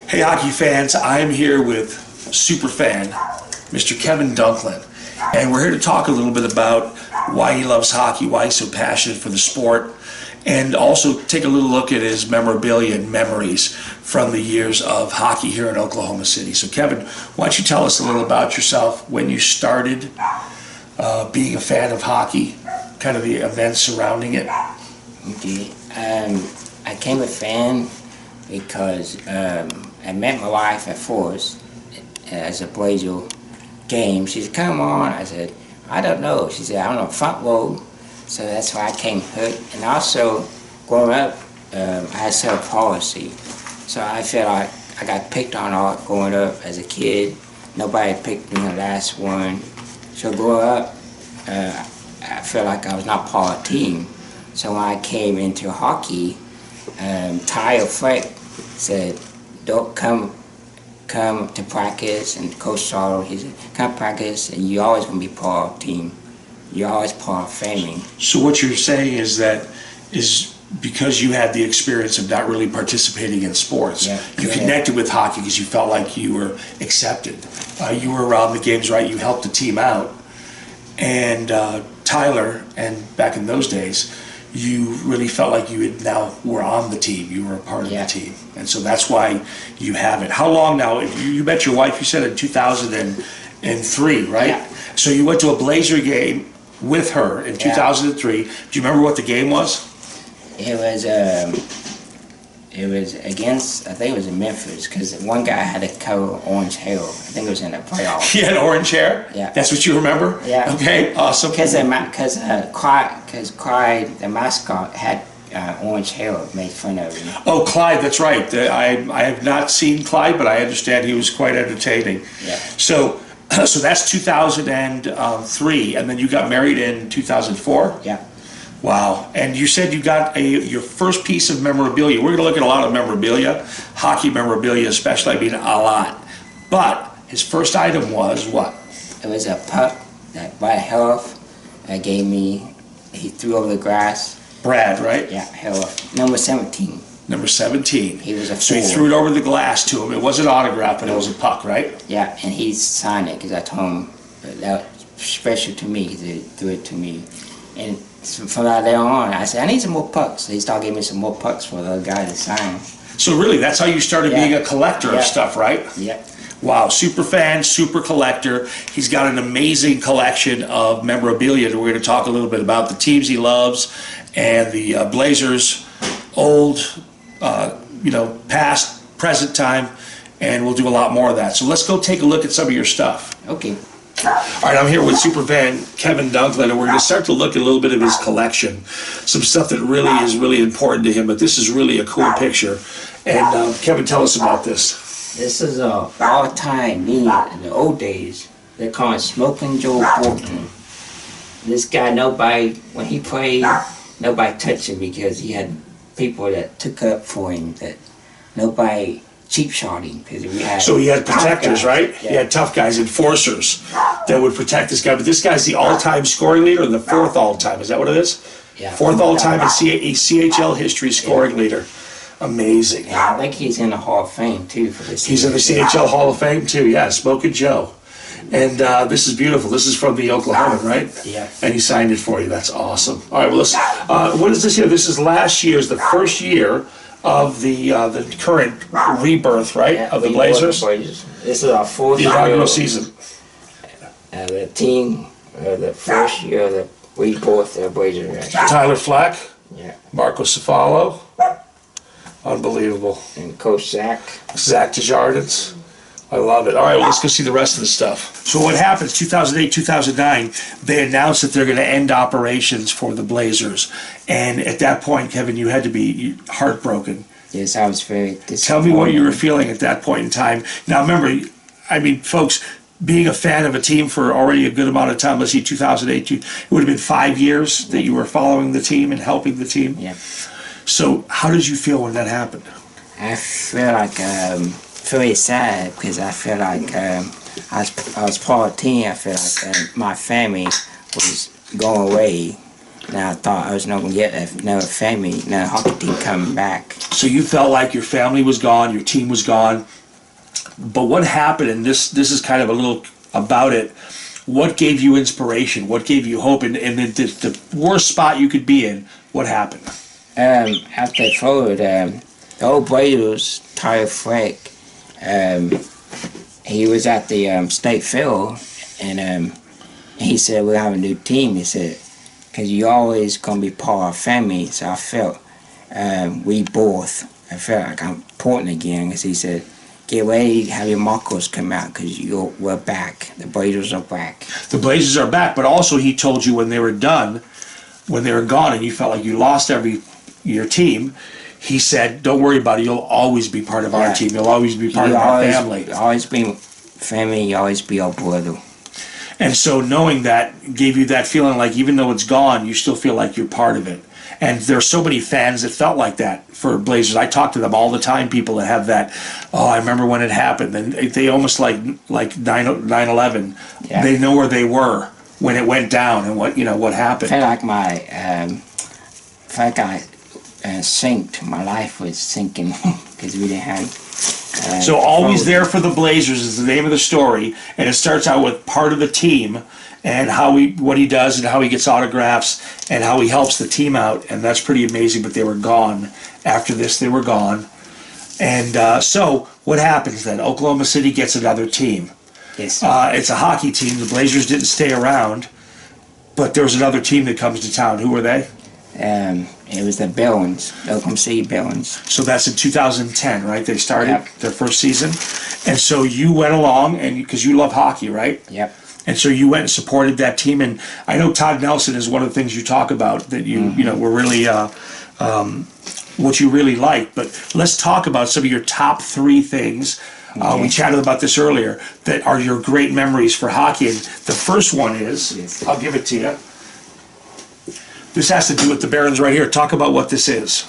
Hey hockey fans, I'm here with super fan, Mr. Kevin Dunklin, and we're here to talk a little bit about why he loves hockey, why he's so passionate for the sport, and also take a little look at his memorabilia and memories from the years of hockey here in Oklahoma City. So Kevin, why don't you tell us a little about yourself, when you started being a fan of hockey, kind of the events surrounding it? Okay, I became a fan because I met my wife at Forest as a Blazer game. She said, "Come on." I said, "I don't know." She said, "I don't know, front row." So that's why I came hooked. And also, growing up, I had cerebral palsy. So I felt like I got picked on a lot growing up as a kid. Nobody picked me the last one. So growing up, I felt like I was not part of the team. So when I came into hockey, Tyler Fleck said, "Don't come to practice," and Coach Sardo, he said, "Come practice, and you're always going to be part of the team. You're always part of family." So what you're saying is that because you had the experience of not really participating in sports, Yeah, you connected with hockey because you felt like you were accepted. You were around the games, right? You helped the team out. And Tyler, and back in those days, you really felt like you now were on the team. You were a part of the team. And so that's why you have it. How long now? You met your wife, you said in 2003, right? Yeah. So you went to a Blazer game with her in 2003. Do you remember what the game was? It was against, I think it was in Memphis, because one guy had a color orange hair. I think it was in the playoffs. He had orange hair? Yeah. That's what you remember? Yeah. Okay, awesome. Because Clyde, the mascot, had orange hair, made fun of him. Oh, Clyde, that's right. I have not seen Clyde, but I understand he was quite entertaining. Yeah. So that's 2003, and then you got married in 2004? Yeah. Wow. And you said you got your first piece of memorabilia. We're going to look at a lot of memorabilia, hockey memorabilia especially, I mean a lot. But his first item was what? It was a puck that Brad Health gave me. He threw over the grass. Brad, right? Yeah, Health. Number 17. Number 17. He was a So he forward. threw it over the glass to him. It wasn't autographed, but it was a puck, right? Yeah, and he signed it because I told him that was special to me because he threw it to me. And from that day on, I said, "I need some more pucks." So he started giving me some more pucks for the other guy to sign. So really, that's how you started being a collector of stuff, right? Yep. Wow, super fan, super collector. He's got an amazing collection of memorabilia. We're going to talk a little bit about the teams he loves and the Blazers, old, past, present time, and we'll do a lot more of that. So let's go take a look at some of your stuff. Okay. All right, I'm here with superfan Kevin Dunklin, and we're going to start to look at a little bit of his collection, some stuff that really is really important to him, but this is really a cool picture. And Kevin, tell us about this. This is a all-time me in the old days. They call it Smoking Joe Bolton. This guy, when he played, nobody touched him because he had people that took up for him, that nobody cheap shot him. So he had protectors, right? Yeah. He had tough guys, enforcers that would protect this guy. But this guy's the all-time scoring leader, or the fourth all-time. Is that what it is? Yeah. Fourth all-time in CHL history scoring leader. Amazing. And I think he's in the Hall of Fame too for this. He's in the CHL Hall of Fame too. Yeah, Smoking Joe. And this is beautiful. This is from the Oklahoman, right? Yeah. And he signed it for you. That's awesome. All right. Well, listen. What is this here? This is last year's, the first year of the current rebirth, right, of the Blazers? This is our fourth The inaugural season. The team, the first year of the rebirth of the Blazers. Tyler Fleck, Yeah. Marco Cefalo, unbelievable. And Coach Zach Desjardins. I love it. All right, well, let's go see the rest of the stuff. So what happens, 2008, 2009, they announced that they're going to end operations for the Blazers. And at that point, Kevin, you had to be heartbroken. Yes, I was very disappointed. Tell me what you were feeling at that point in time. Now, remember, I mean, folks, being a fan of a team for already a good amount of time, let's see, 2008, it would have been 5 years that you were following the team and helping the team. Yeah. So how did you feel when that happened? I feel like very sad because I feel like I was part of the team. I feel like my family was going away. And I thought I was not going to get another family, another hockey team coming back. So you felt like your family was gone, your team was gone. But what happened, and this is kind of a little about it, what gave you inspiration? What gave you hope? And the worst spot you could be in, what happened? After I followed, the old Blazers, Tyler Fleck, he was at the state fair, and he said, we'll have a new team. He said, because you always going to be part of our family. So I felt I felt like I'm important again, because he said, get ready, have your markers come out, because we're back. The Blazers are back. The Blazers are back, but also he told you when they were done, when they were gone, and you felt like you lost your team, he said, don't worry about it, you'll always be part of our team. You'll always be part of our family. You'll always be family, you'll always be our brother. And so knowing that gave you that feeling like even though it's gone, you still feel like you're part of it. And there are so many fans that felt like that for Blazers. I talk to them all the time, people that have that, oh, I remember when it happened. And they almost like 9/11. Yeah. They know where they were when it went down and what happened. I felt like I synced. My life was sinking because we didn't have... so always there for the Blazers is the name of the story. And it starts out with part of the team and what he does and how he gets autographs and how he helps the team out, and that's pretty amazing. But they were gone. After this, they were gone. And so what happens then? Oklahoma City gets another team. Yes. It's a hockey team. The Blazers didn't stay around, but there was another team that comes to town. Who were they? It was the Bellins, the Oklahoma City Bellins. So that's in 2010, right? They started their first season. And so you went along, and because you love hockey, right? Yep. And so you went and supported that team. And I know Todd Nelson is one of the things you talk about that you were really what you really like. But let's talk about some of your top 3 things. Okay. We chatted about this earlier, that are your great memories for hockey. And the first one is, I'll give it to you. This has to do with the Barons right here. Talk about what this is.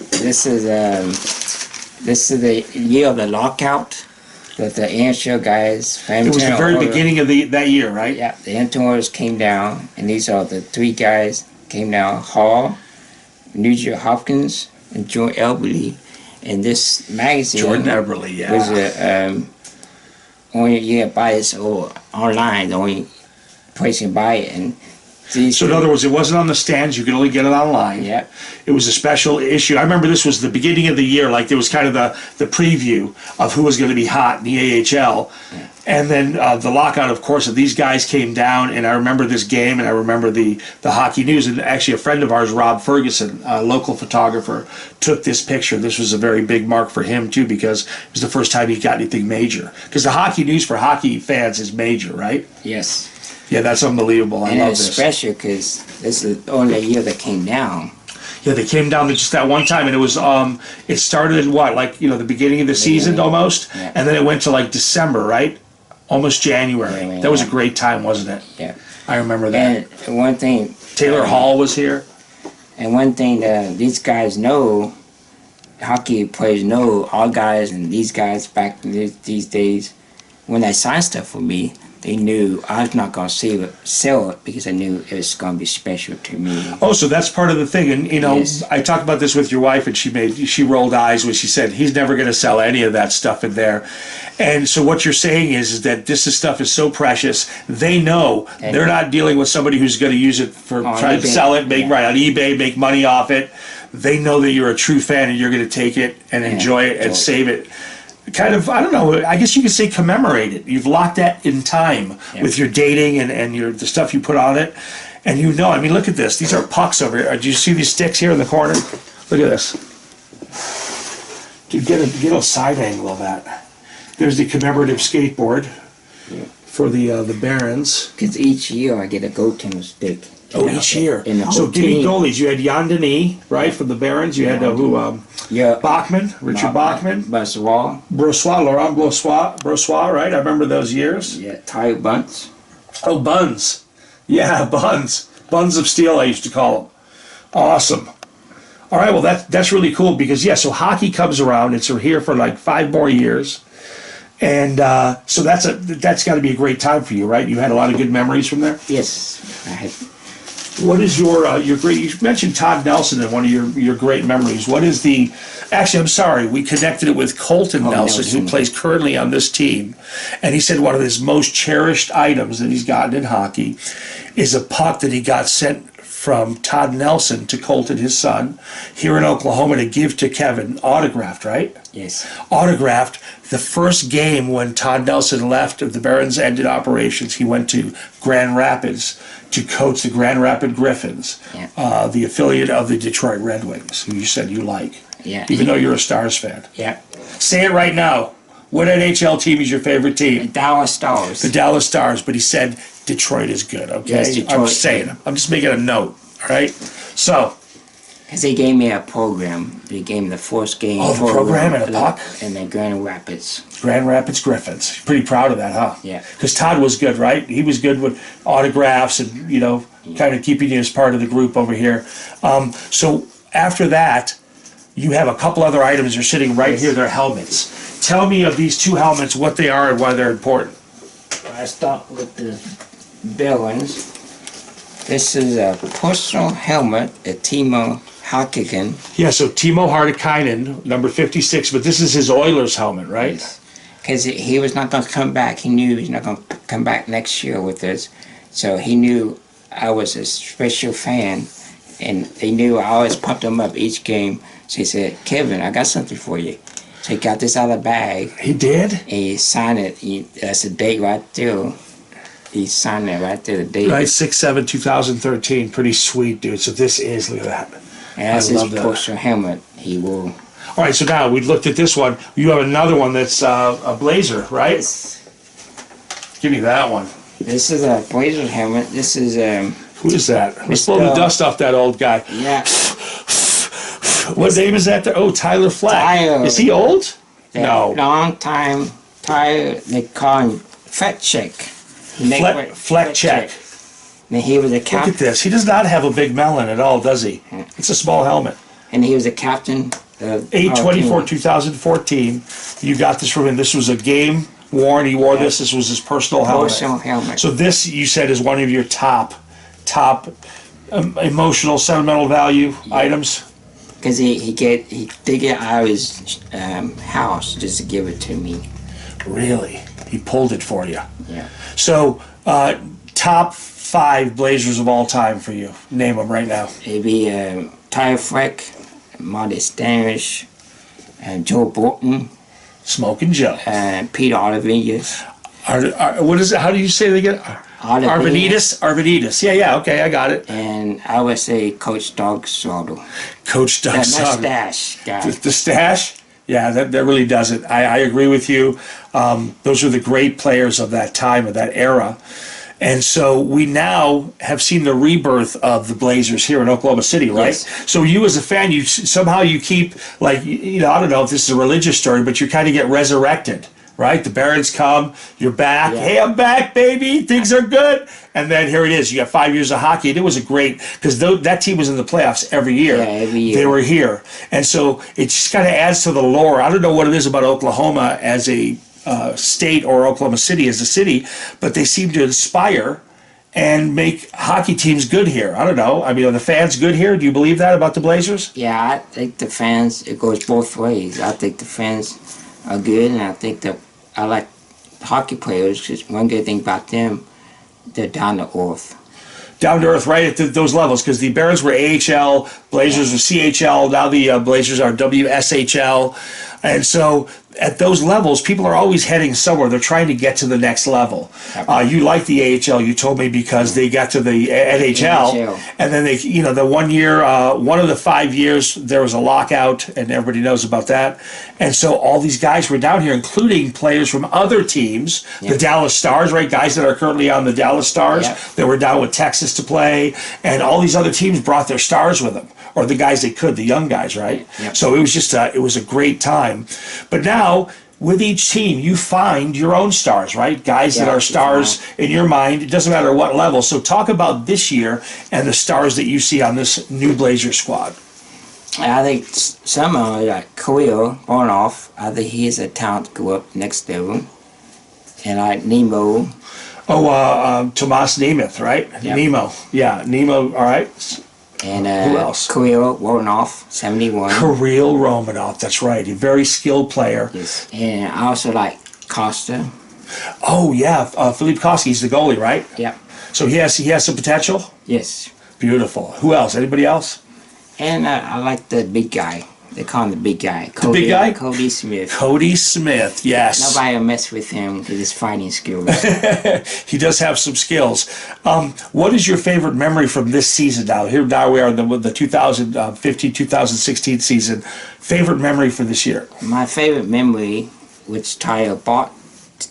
This is the year of the lockout. With the NHL guys. It was the very beginning of that year, right? Yeah, the Hampton Oilers came down, and these are the 3 guys came down: Hall, Nugent Hopkins, and Jordan Eberle. And this magazine, Jordan Eberle, was only you can buy this online. The only place you can buy it. And so in other words, it wasn't on the stands. You could only get it online. Yeah. It was a special issue. I remember this was the beginning of the year. Like there was kind of the preview of who was going to be hot in the AHL. Yeah. And then the lockout, of course, of these guys came down. And I remember this game, and I remember the hockey news. And actually a friend of ours, Rob Ferguson, a local photographer, took this picture. This was a very big mark for him, too, because it was the first time he got anything major. Because the hockey news for hockey fans is major, right? Yes. Yeah, that's unbelievable. I love this. And it's special because this is only the year that came down. Yeah, they came down to just that one time, and it was it started in the beginning of the season almost, and then it went to like December, right? Almost January. Yeah. That was a great time, wasn't it? Yeah. I remember that. And one thing, Taylor Hall was here. And one thing that these guys know, hockey players know, all guys and these guys back in these days, when they signed stuff for me, they knew I was not going to sell it because I knew it was going to be special to me. Oh, so that's part of the thing. And, yes. I talked about this with your wife, and she rolled eyes when she said, he's never going to sell any of that stuff in there. And so what you're saying is that this stuff is so precious. They know they're not dealing with somebody who's going to use it for trying to sell it, right on eBay, make money off it. They know that you're a true fan and you're going to take it and enjoy it and save it. Kind of, I don't know, I guess you could say commemorate it. You've locked that in time with your dating and the stuff you put on it. And I mean, look at this. These are pucks over here. Do you see these sticks here in the corner? Look at this. Dude, get a side angle of that. There's the commemorative skateboard for the Barons. Because each year I get a goaltender stick. Oh, each year. So give me goalies. You had Jan Denis, right, from the Barons. You had Bachman, Richard Bachman. Brossois. Laurent Brossois, right? I remember those years. Yeah, Ty Bunce. Oh, Buns. Yeah, Buns. Buns of Steel, I used to call them. Awesome. All right, well, that's really cool because, so hockey comes around. It's here for like 5 more years. And so that's got to be a great time for you, right? You had a lot of good memories from there? Yes, I had. What is your great? You mentioned Todd Nelson in one of your great memories. What is the? Actually, I'm sorry. We connected it with Colton Nelson, who plays currently on this team, and he said one of his most cherished items that he's gotten in hockey is a puck that he got sent from Todd Nelson to Colton, his son, here in Oklahoma to give to Kevin, autographed, right? Yes. Autographed. The first game when Todd Nelson left, the Barons ended operations, he went to Grand Rapids to coach the Grand Rapid Griffins, the affiliate of the Detroit Red Wings, who you said you like, even though you're a Stars fan. Yeah. Say it right now. What NHL team is your favorite team? The Dallas Stars. The Dallas Stars, but he said Detroit is good, okay? Yes, Detroit. I'm saying it. I'm just making a note, all right? So. Because they gave me a program. They gave me the first game. Oh, the program and a puck? In the Grand Rapids. Grand Rapids Griffins. Pretty proud of that, huh? Yeah. Because Todd was good, right? He was good with autographs and, you know, kind of keeping you as part of the group over here. So after that, you have a couple other items. They're sitting right here. They're helmets. Tell me of these two helmets, what they are and why they're important. I start with the big ones. This is a personal helmet, a Timo Hakkinen. Yeah, so Timo Hartikainen, number 56, but this is his Oilers helmet, right? Because he was not going to come back. He knew he was not going to come back next year with this. So he knew I was a special fan, and they knew I always pumped him up each game. So he said, Kevin, I got something for you. So he got this out of the bag. He did? And he signed it. That's the date right there. He signed it right there, the date. Right, 6/7/2013. Pretty sweet, dude. So this is, look at that. And that's his personal helmet. He will. All right, so now we looked at this one. You have another one that's a Blazer, right? Yes. Give me that one. This is a Blazer helmet. This is Who is that? Let's blow the dust off that old guy. Yeah. What name is that? Oh, Tyler Fleck. Tyler. Is he old? No. Long time. Tyler, they call him Fleck Check. Fleck Check. And he was a captain. Look at this. He does not have a big melon at all, does he? It's a small helmet. And he was a captain. 8/24/2014. You got this from him. This was a game worn. He wore this. This was his personal helmet. Personal helmet. So this, you said, is one of your top emotional, sentimental value items? Because he did get out of his house just to give it to me. Really? He pulled it for you. Yeah. So, top 5 Blazers of all time for you. Name them right now. It'd be Tyler Fleck, Marty Stanish, and Joe Bolton. Smoking Joe. And Peter Arvidas. What is it? How do you say they get? Arvidas. Arvidas. Yeah. Okay, I got it. And I would say Coach Doug Soto. Coach Doug Soto. That mustache guy. The stash. Yeah, that really does it. I agree with you. Those are the great players of that time, of that era. And so we now have seen the rebirth of the Blazers here in Oklahoma City, right? Yes. So you as a fan, you somehow keep, like, you know, I don't know if this is a religious story, but you kind of get resurrected, right? The Barons come, you're back. Yeah. Hey, I'm back, baby. Things are good. And then here it is. You got 5 years of hockey. And it was a great, because that team was in the playoffs every year. Yeah, every year. They were here. And so it just kind of adds to the lore. I don't know what it is about Oklahoma as a state or Oklahoma City as a city, but they seem to inspire and make hockey teams good here. I don't know. I mean, are the fans good here? Do you believe that about the Blazers? Yeah, I think the fans, it goes both ways. I think the fans are good, and I think that I like hockey players, because one good thing about them, they're down to earth. Down to earth, right at those levels, because the Barons were AHL, Blazers were CHL, now the Blazers are WSHL. And so at those levels, people are always heading somewhere. They're trying to get to the next level. You like the AHL, you told me, because they got to the NHL. And then they, you know, the 1 year, one of the 5 years, there was a lockout, and everybody knows about that. And so all these guys were down here, including players from other teams, the Dallas Stars, right? Guys that are currently on the Dallas Stars that were down with Texas to play. And all these other teams brought their stars with them, or the guys they could, the young guys, right? So it was just it was a great time. But now, with each team, you find your own stars, right? Guys that are stars in your mind. It doesn't matter what level. So talk about this year and the stars that you see on this new Blazer squad. I think some of them, like Khalil Barnoff, I think he has a talent to go up next level. And like Nemo. Oh, Tomas Nemeth, right? Yep. Nemo. Yeah, Nemo, all right. And Who else? Kirill Warnoff, 71. Kirill Romanov, that's right. A very skilled player. Yes. And I also like Costa. Oh, yeah. Philippe Koski, he's the goalie, right? Yep. So he has some potential? Yes. Beautiful. Who else? Anybody else? And I like the big guy. They call him the big guy. Big guy? Cody Smith. Cody Smith, yes. Nobody will mess with him with his fighting skills. He does have some skills. What is your favorite memory from this season now? Now we are in the 2015-2016 season. Favorite memory for this year? My favorite memory, which Tyler bought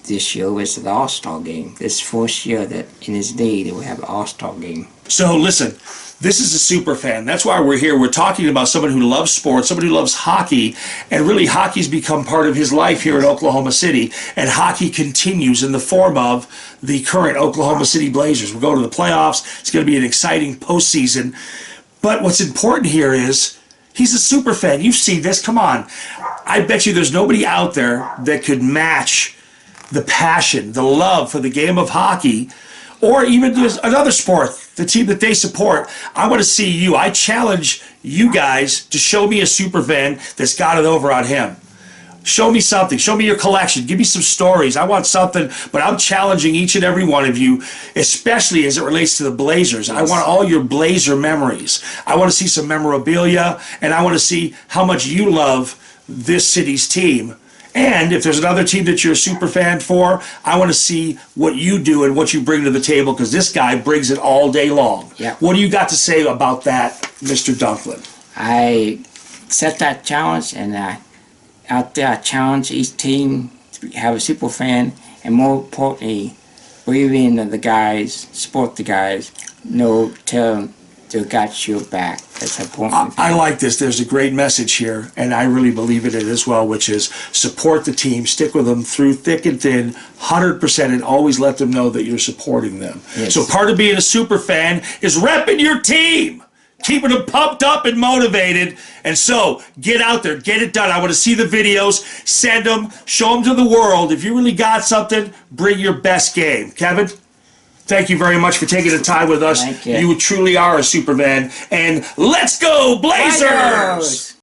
this year, was the All-Star game. This fourth year that in his league they will have an All-Star game. So listen, this is a super fan. That's why we're here. We're talking about someone who loves sports, somebody who loves hockey, and really hockey's become part of his life here in Oklahoma City, and hockey continues in the form of the current Oklahoma City Blazers. We're going to the playoffs. It's going to be an exciting postseason. But what's important here is he's a super fan. You've seen this. Come on. I bet you there's nobody out there that could match the passion, the love for the game of hockey, or even another sport, the team that they support. I want to see you. I challenge you guys to show me a super fan that's got it over on him. Show me something. Show me your collection. Give me some stories. I want something, but I'm challenging each and every one of you, especially as it relates to the Blazers. I want all your Blazer memories. I want to see some memorabilia, and I want to see how much you love this city's team. And if there's another team that you're a super fan for, I want to see what you do and what you bring to the table, because this guy brings it all day long. Yeah. What do you got to say about that, Mr. Dunklin? I set that challenge, and out there I challenge each team to have a super fan, and more importantly, believe in the guys, support the guys, tell them they got your back. That's important. I like this. There's a great message here, and I really believe in it as well, which is support the team, stick with them through thick and thin, 100%, and always let them know that you're supporting them. Yes. So part of being a super fan is repping your team, keeping them pumped up and motivated. And so get out there, get it done. I want to see the videos, send them, show them to the world. If you really got something, bring your best game. Kevin? Thank you very much for taking the time with us. Thank you. You truly are a Superman. And let's go, Blazers!